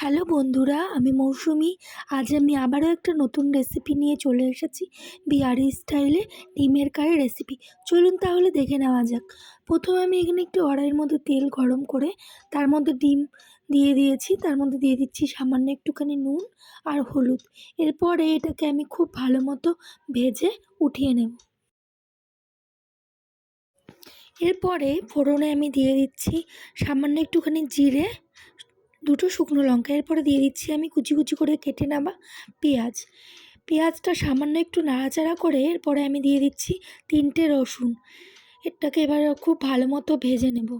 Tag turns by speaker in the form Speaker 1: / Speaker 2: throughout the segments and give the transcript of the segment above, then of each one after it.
Speaker 1: Hello বন্ধুরা, আমি মৌসুমি। আজ আমি আবারও একটা নতুন রেসিপি নিয়ে চলে এসেছি। বিহারি স্টাইলে ডিমের কারি রেসিপি। চলুন তাহলে দেখে নেওয়া যাক। প্রথমে আমি এখানে একটু কড়াইয়ের মধ্যে তেল গরম করে তার মধ্যে ডিম দিয়ে দিয়েছি। তার মধ্যে দিয়ে দিচ্ছি সামান্য একটুখানি নুন আর হলুদ। এরপরে এটাকে আমি খুব ভালো মতো ভেজে উঠিয়ে নেব। এরপরে ফোড়নে আমি দিয়ে দিচ্ছি সামান্য একটুখানি জিরে, দুটো শুকনো লঙ্কা। এরপরে দিয়ে দিচ্ছি আমি কুচি কুচি করে কেটে নেওয়া পেঁয়াজ। পেঁয়াজটা সামান্য একটু নাড়াচাড়া করে এরপরে আমি দিয়ে দিচ্ছি 3টে রসুন। এটাকে এবার খুব ভালো মতো ভেজে নেব।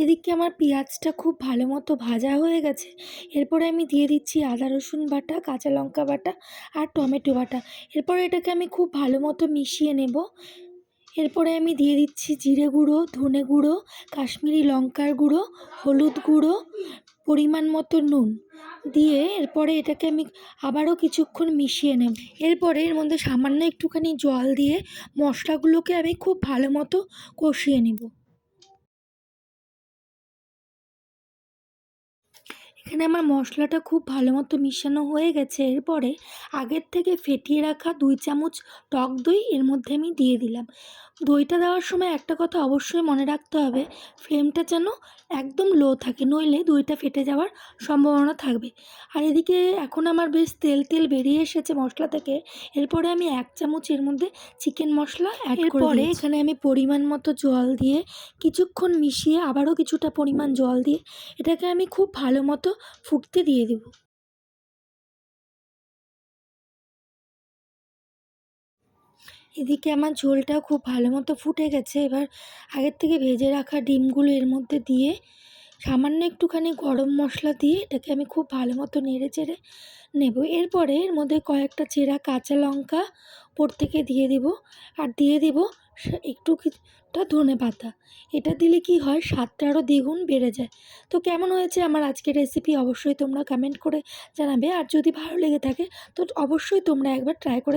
Speaker 1: এদিকে আমার পেঁয়াজটা খুব ভালো মতো ভাজা হয়ে গেছে। এরপরে আমি দিয়ে দিচ্ছি আদা রসুন বাটা, কাঁচা লঙ্কা বাটা আর টমেটো বাটা। এরপরে এটাকে আমি খুব ভালো মতো মিশিয়ে নেব। এরপরে আমি দিয়ে দিচ্ছি জিরে গুঁড়ো, ধনে গুঁড়ো, কাশ্মীরি লঙ্কার গুঁড়ো, হলুদ গুঁড়ো, পরিমাণ মতো নুন দিয়ে এরপরে এটাকে আমি আবারও কিছুক্ষণ মিশিয়ে নেব। এরপরে এর মধ্যে সামান্য একটুখানি জল দিয়ে মশলাগুলোকে আমি খুব ভালো মতো কষিয়ে নেব। এখানে আমার মশলাটা খুব ভালো মতো মিশানো হয়ে গেছে। এরপরে আগের থেকে ফেটিয়ে রাখা 2 চামচ টক দই এর মধ্যে আমি দিয়ে দিলাম। দইটা দেওয়ার সময় একটা কথা অবশ্যই মনে রাখতে হবে, ফ্লেমটা যেন একদম লো থাকে, নইলে দইটা ফেটে যাওয়ার সম্ভাবনা থাকবে। আর এদিকে এখন আমার বেশ তেল তেল বেরিয়ে এসেছে মশলা থেকে। এরপরে আমি 1 চামচ এর মধ্যে চিকেন মশলা অ্যাড করে দিয়েছি। এখানে আমি পরিমাণ মতো জল দিয়ে কিছুক্ষণ মিশিয়ে আবারও কিছুটা পরিমাণ জল দিয়ে এটাকে আমি খুব ভালো মতো ফুটতে দিয়ে দেব। এদিকে আমার ঝোলটাও খুব ভালো মতো ফুটে গেছে। এবার আগের থেকে ভেজে রাখা ডিমগুলো এর মধ্যে দিয়ে সামান্য একটুখানি গরম মশলা দিয়ে এটাকে আমি খুব ভালো মতো নেড়ে চেড়ে নেব। এরপরে এর মধ্যে কয়েকটা চেরা কাঁচা লঙ্কা ওপর থেকে দিয়ে দেব আর দিয়ে দেব একটুটা ধনেপাতা। এটা দিলে কি হয়, স্বাদটা আরও দ্বিগুণ বেড়ে যায়। তো কেমন হয়েছে আমার আজকের রেসিপি অবশ্যই তোমরা কমেন্ট করে জানাবে। আর যদি ভালো লেগে থাকে তো অবশ্যই তোমরা একবার ট্রাই করে